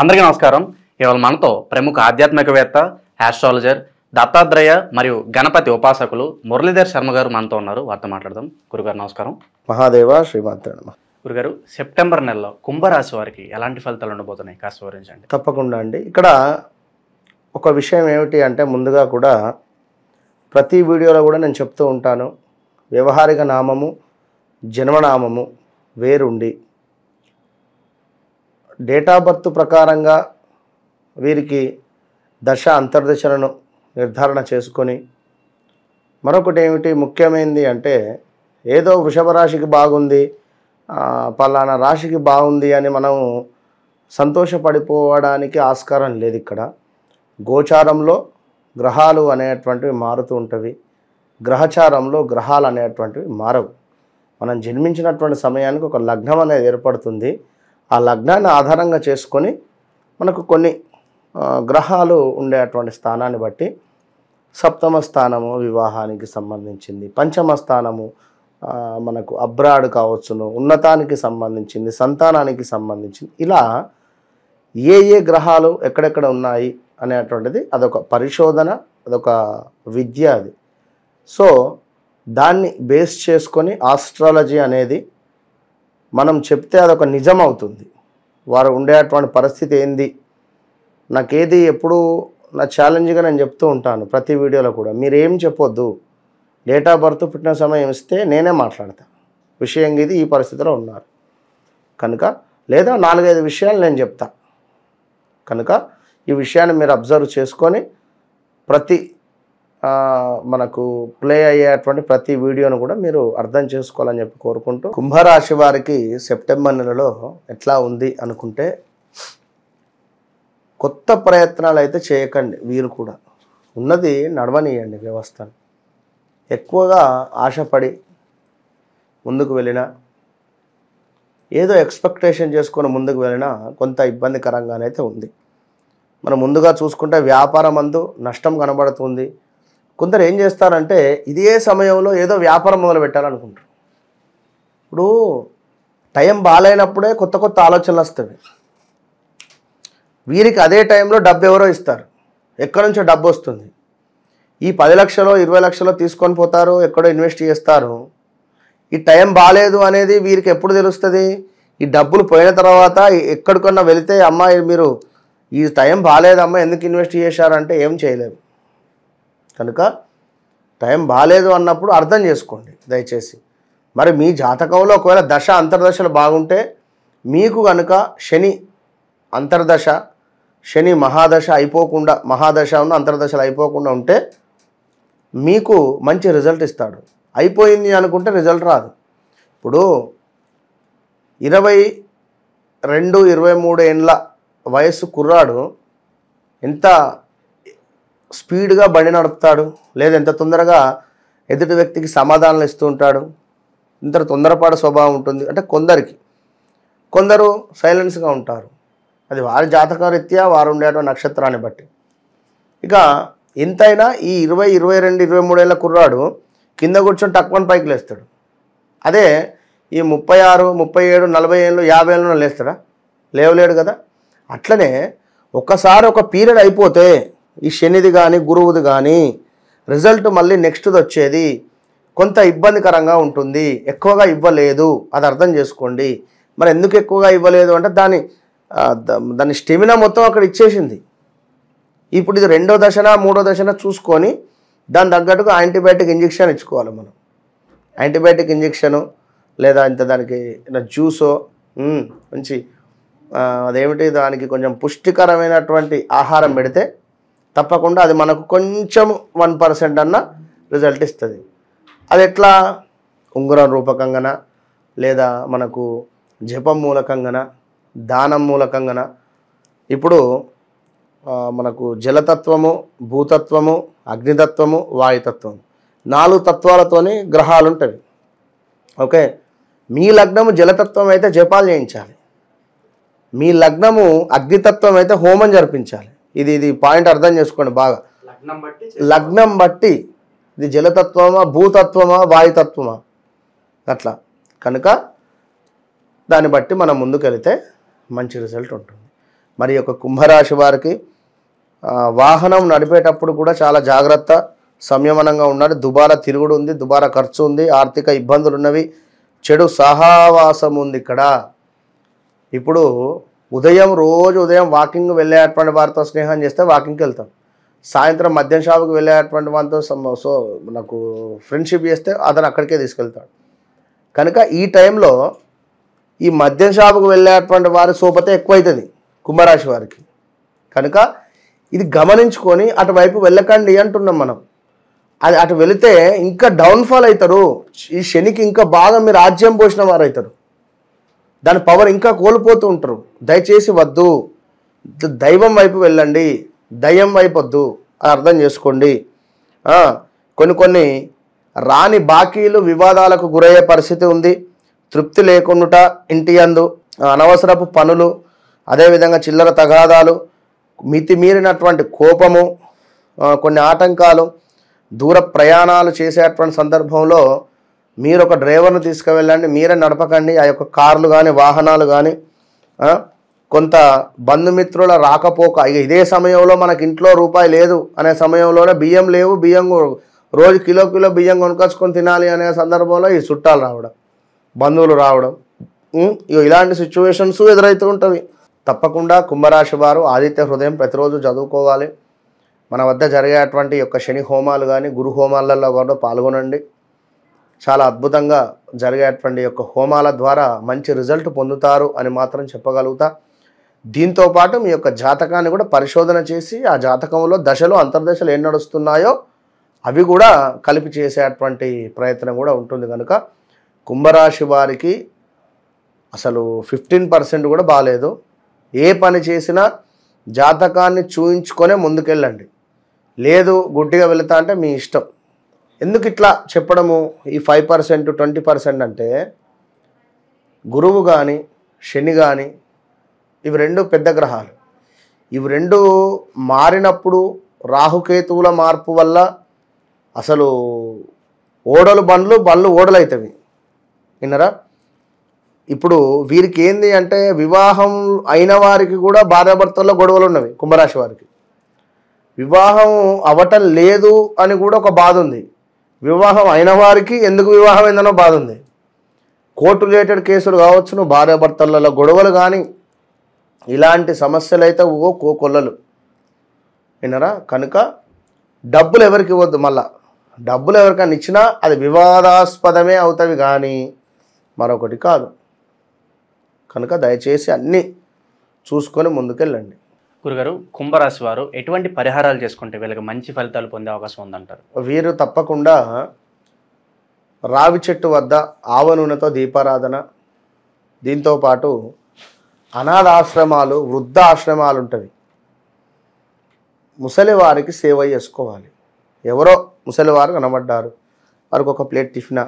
అందరికీ నమస్కారం. ఇవాళ మనతో ప్రముఖ ఆధ్యాత్మికవేత్త, ఆస్ట్రాలజర్, దత్తాత్రేయ మరియు గణపతి ఉపాసకులు మురళీధర్ శర్మ గారు మనతో ఉన్నారు. వారితో మాట్లాడదాం. గురుగారు నమస్కారం. మహాదేవ శ్రీమాత్ర నమః. గురుగారు, సెప్టెంబర్ నెలలో కుంభరాశి వారికి ఎలాంటి ఫలితాలు ఉండబోతున్నాయి కాస్త వివరించండి. తప్పకుండా అండి. ఇక్కడ ఒక విషయం ఏమిటి అంటే, ముందుగా కూడా ప్రతి వీడియోలో కూడా నేను చెప్తూ ఉంటాను, వ్యవహారిక నామము జన్మనామము వేరుండి డేట్ ఆఫ్ బర్త్ ప్రకారంగా వీరికి దశ అంతర్దశలను నిర్ధారణ చేసుకొని, మరొకటి ఏమిటి ముఖ్యమైనది అంటే, ఏదో వృషభ రాశికి బాగుంది, పలానా రాశికి బాగుంది అని మనం సంతోషపడిపోవడానికి ఆస్కారం లేదు. ఇక్కడ గోచారంలో గ్రహాలు అనేటువంటివి మారుతూ ఉంటవి, గ్రహచారంలో గ్రహాలు అనేటువంటివి మారవు. మనం జన్మించినటువంటి సమయానికి ఒక లగ్నం అనేది ఏర్పడుతుంది. ఆ లగ్నాన్ని ఆధారంగా చేసుకొని మనకు కొన్ని గ్రహాలు ఉండేటువంటి స్థానాన్ని బట్టి, సప్తమ స్థానము వివాహానికి సంబంధించింది, పంచమ స్థానము మనకు అబ్రాడ్ కావచ్చును, ఉన్నతానికి సంబంధించింది, సంతానానికి సంబంధించింది, ఇలా ఏ ఏ గ్రహాలు ఎక్కడెక్కడ ఉన్నాయి అనేటువంటిది అదొక పరిశోధన, అదొక విద్య అది. సో దాన్ని బేస్ చేసుకొని ఆస్ట్రాలజీ అనేది మనం చెప్తే అదొక నిజం అవుతుంది. వారు ఉండేటువంటి పరిస్థితి ఏంది, నాకేది ఎప్పుడు నా ఛాలెంజ్గా నేను చెప్తూ ఉంటాను ప్రతి వీడియోలో కూడా, మీరేం చెప్పొద్దు, డేట్ ఆఫ్ బర్త్ పుట్టిన సమయం ఇస్తే నేనే మాట్లాడతా, విషయం ఇది ఈ పరిస్థితిలో ఉన్నారు కనుక, లేదా 4-5 విషయాలు నేను చెప్తా కనుక, ఈ విషయాన్ని మీరు అబ్జర్వ్ చేసుకొని ప్రతి మనకు ప్లే అయ్యేటువంటి ప్రతి వీడియోను కూడా మీరు అర్థం చేసుకోవాలని చెప్పి కోరుకుంటూ, కుంభరాశి వారికి సెప్టెంబర్ నెలలో ఎట్లా ఉంది అనుకుంటే, కొత్త ప్రయత్నాలు అయితే చేయకండి. వీరు కూడా ఉన్నది నడవనీయండి వ్యవస్థను. ఎక్కువగా ఆశపడి ముందుకు వెళ్ళినా, ఏదో ఎక్స్పెక్టేషన్ చేసుకొని ముందుకు వెళ్ళినా కొంత ఇబ్బందికరంగానైతే ఉంది. మనం ముందుగా చూసుకుంటే వ్యాపారం అందు నష్టం కనబడుతుంది. కొందరు ఏం చేస్తారంటే, ఇదే సమయంలో ఏదో వ్యాపారం మొదలు పెట్టాలనుకుంటారు. ఇప్పుడు టైం బాగాలేనప్పుడే కొత్త కొత్త ఆలోచనలు వస్తాయి వీరికి. అదే టైంలో డబ్బు ఎవరో ఇస్తారు, ఎక్కడి నుంచో డబ్బు వస్తుంది. ఈ 10 లక్షలు 20 లక్షలు తీసుకొని పోతారు, ఎక్కడో ఇన్వెస్ట్ చేస్తారు. ఈ టైం బాగాలేదు అనేది వీరికి ఎప్పుడు తెలుస్తుంది? ఈ డబ్బులు పోయిన తర్వాత ఎక్కడికన్నా వెళితే, అమ్మాయి మీరు ఈ టైం బాగాలేదమ్మా ఎందుకు ఇన్వెస్ట్ చేశారంటే ఏం చేయలేము. కనుక టైం బాగాలేదు అన్నప్పుడు అర్థం చేసుకోండి దయచేసి. మరి మీ జాతకంలో ఒకవేళ దశ అంతర్దశలు బాగుంటే, మీకు కనుక శని అంతర్దశ, శని మహాదశ అయిపోకుండా, మహాదశ ఉన్న అంతర్దశలు అయిపోకుండా ఉంటే మీకు మంచి రిజల్ట్ ఇస్తాడు. అయిపోయింది అనుకుంటే రిజల్ట్ రాదు. ఇప్పుడు 22-23 ఏండ్ల వయస్సు కుర్రాడు ఎంత స్పీడ్గా బండి నడుపుతాడు, లేదా ఎంత తొందరగా ఎదుటి వ్యక్తికి సమాధానాలు ఇస్తూ ఉంటాడు, ఇంత తొందరపాటు స్వభావం ఉంటుంది. అంటే కొందరు సైలెన్స్గా ఉంటారు. అది వారి జాతక రీత్యా వారు ఉండేటువంటి నక్షత్రాన్ని బట్టి. ఇక ఎంతైనా ఈ 20, 22, 23 ఏళ్ళ కుర్రాడు కింద కూర్చొని టక్కుని పైకి లేస్తాడు. అదే ఈ 36, 37, 40 ఏళ్ళు 50 ఏళ్ళలో లేస్తాడా? లేవలేడు కదా. అట్లనే ఒకసారి ఒక పీరియడ్ అయిపోతే ఈ శనిది కానీ గురువుది కానీ రిజల్ట్ మళ్ళీ నెక్స్ట్ది వచ్చేది కొంత ఇబ్బందికరంగా ఉంటుంది. ఎక్కువగా ఇవ్వలేదు, అది అర్థం చేసుకోండి. మరి ఎందుకు ఎక్కువగా ఇవ్వలేదు అంటే, దాని స్టెమినా మొత్తం అక్కడ ఇచ్చేసింది. ఇప్పుడు ఇది 2వ దశన 3వ దశన చూసుకొని దాని తగ్గట్టుగా యాంటీబయాటిక్ ఇంజెక్షన్ ఇచ్చుకోవాలి మనం. యాంటీబయాటిక్ ఇంజెక్షను లేదా ఇంత దానికి జ్యూసో మంచి అదేమిటి దానికి కొంచెం పుష్టికరమైనటువంటి ఆహారం పెడితే తప్పకుండా అది మనకు కొంచెం 1% అన్న రిజల్ట్ ఇస్తుంది. అది ఎట్లా? ఉంగరం రూపకంగాన, లేదా మనకు జపం మూలకంగాన, దానం మూలకంగాన. ఇప్పుడు మనకు జలతత్వము, భూతత్వము, అగ్నితత్వము, వాయుతత్వము 4 తత్వాలతోని గ్రహాలు ఉంటాయి. ఓకే, మీ లగ్నము జలతత్వం అయితే జపాలు చేయించాలి, మీ లగ్నము అగ్నితత్వం అయితే హోమం జరిపించాలి. ఇది పాయింట్ అర్థం చేసుకోండి బాగా. లగ్నం బట్టి ఇది జలతత్వమా, భూతత్వమా, వాయుతత్వమా, అట్లా. కనుక దాన్ని బట్టి మనం ముందుకెళ్తే మంచి రిజల్ట్ ఉంటుంది. మరి యొక్క కుంభరాశి వారికి వాహనం నడిపేటప్పుడు కూడా చాలా జాగ్రత్త, సంయమనంగా ఉండాలి. దుబారా తిరుగుడు ఉంది, దుబారా ఖర్చు ఉంది, ఆర్థిక ఇబ్బందులు ఉన్నవి, చెడు సహవాసం ఉంది ఇక్కడ. ఇప్పుడు రోజు ఉదయం వాకింగ్ వెళ్ళేటువంటి వారితో స్నేహం చేస్తే వాకింగ్కి వెళ్తాం, సాయంత్రం మద్యం షాపుకి వెళ్ళేటువంటి వారితో నాకు ఫ్రెండ్షిప్ చేస్తే అతను అక్కడికే తీసుకెళ్తాడు. కనుక ఈ టైంలో ఈ మద్యం షాపుకు వెళ్ళేటువంటి వారి సోపతే ఎక్కువైతుంది కుంభరాశి వారికి. కనుక ఇది గమనించుకొని అటువైపు వెళ్ళకండి అంటున్నాం మనం. అది అటు వెళితే ఇంకా డౌన్ఫాల్ అవుతారు. ఈ శనికి ఇంకా బాగా మీరు రాజ్యం పోసిన వారు అవుతారు, దాని పవర్ ఇంకా కోల్పోతూ ఉంటారు. దయచేసి వద్దు, దైవం వైపు వెళ్ళండి, దయ్యం వైపు వద్దు, అర్థం చేసుకోండి. కొన్ని రాని బాకీలు వివాదాలకు గురయ్యే పరిస్థితి ఉంది. తృప్తి లేకుండా ఇంటి యందు అనవసరపు పనులు, అదేవిధంగా చిల్లర తగాదాలు, మితిమీరినటువంటి కోపము, కొన్ని ఆటంకాలు, దూర ప్రయాణాలు చేసేటువంటి సందర్భంలో మీరు ఒక డ్రైవర్ను తీసుకువెళ్ళండి, మీరే నడపకండి. ఆ యొక్క కార్లు కానీ వాహనాలు కానీ కొంత బంధుమిత్రుల రాకపోక, ఇదే సమయంలో మనకి ఇంట్లో రూపాయి లేదు అనే సమయంలోనే బియ్యం లేవు, బియ్యం రోజు కిలో బియ్యం కొనుకొచ్చుకొని తినాలి అనే సందర్భంలో ఈ చుట్టాలు రావడం, బంధువులు రావడం, ఇలాంటి సిచ్యువేషన్స్ ఎదురవుతూ ఉంటవి. తప్పకుండా కుంభరాశి వారు ఆదిత్య హృదయం ప్రతిరోజు చదువుకోవాలి. మన వద్ద జరిగేటువంటి యొక్క శని హోమాలు కానీ గురు హోమాలలో కూడా పాల్గొనండి. చాలా అద్భుతంగా జరిగేటువంటి యొక్క హోమాల ద్వారా మంచి రిజల్ట్ పొందుతారు అని మాత్రం చెప్పగలుగుతా. దీంతోపాటు మీ యొక్క జాతకాన్ని కూడా పరిశోధన చేసి ఆ జాతకంలో దశలు అంతర్దశలు ఏం నడుస్తున్నాయో అవి కూడా కలిపి చేసేటువంటి ప్రయత్నం కూడా ఉంటుంది. కనుక కుంభరాశి వారికి అసలు 15% కూడా బాగాలేదు. ఏ పని చేసినా జాతకాన్ని చూయించుకొనే ముందుకెళ్ళండి, లేదు గుడ్డిగా వెళుతా అంటే మీ ఇష్టం. ఎందుకు ఇట్లా చెప్పడము? ఈ 5% 20% అంటే గురువు కానీ శని కానీ ఇవి రెండు పెద్ద గ్రహాలు. ఇవి రెండు మారినప్పుడు రాహుకేతువుల మార్పు వల్ల అసలు బండ్లు ఓడలు అవుతాయి. విన్నారా? ఇప్పుడు వీరికి ఏంది అంటే వివాహం అయిన వారికి కూడా భార్యాభర్తల్లో గొడవలు ఉన్నవి. కుంభరాశి వారికి వివాహం అవ్వటం లేదు అని కూడా ఒక బాధ ఉంది. వివాహం అయిన వారికి ఎందుకు వివాహం అయిందనో బాధ ఉంది. కోర్టు రిలేటెడ్ కేసులు కావచ్చును, భార్యాభర్తలలో గొడవలు కానీ ఇలాంటి సమస్యలు అయితే కొల్లలు. విన్నారా? కనుక డబ్బులు ఎవరికి ఇవ్వద్దు. మళ్ళా డబ్బులు ఎవరికైనా ఇచ్చినా అది వివాదాస్పదమే అవుతాయి కానీ మరొకటి కాదు. కనుక దయచేసి అన్నీ చూసుకొని ముందుకెళ్ళండి. గురుగారు, కుంభరాశి వారు ఎటువంటి పరిహారాలు చేసుకుంటే వీళ్ళకి మంచి ఫలితాలు పొందే అవకాశం ఉందంటారు? వీరు తప్పకుండా రావి చెట్టు వద్ద ఆవ నూనెతో దీపారాధన, దీంతోపాటు అనాథాశ్రమాలు, వృద్ధ ఆశ్రమాలు ఉంటవి, ముసలివారికి సేవ చేసుకోవాలి. ఎవరో ముసలివారు కనబడ్డారు, వారికి ఒక ప్లేట్ టిఫినా,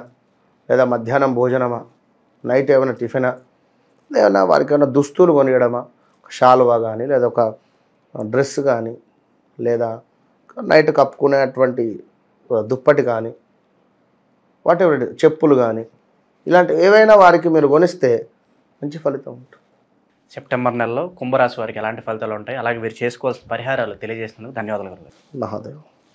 లేదా మధ్యాహ్నం భోజనమా, నైట్ ఏమైనా టిఫినా, లేదా వారికి ఏమైనా దుస్తులు కొనియడమా, షాల్వా కానీ లేదా ఒక డ్రెస్ కానీ లేదా నైట్ కప్పుకునేటువంటి దుప్పటి కానీ వాటెవర్ చెప్పులు కానీ ఇలాంటి ఏవైనా వారికి మీరు కొనిస్తే మంచి ఫలితం ఉంటుంది. సెప్టెంబర్ నెలలో కుంభరాశి వారికి ఎలాంటి ఫలితాలు ఉంటాయి, అలాగే వీరు చేసుకోవాల్సిన పరిహారాలు తెలియజేసినందుకు ధన్యవాదాలు గురుగారు. మహాదేవ్.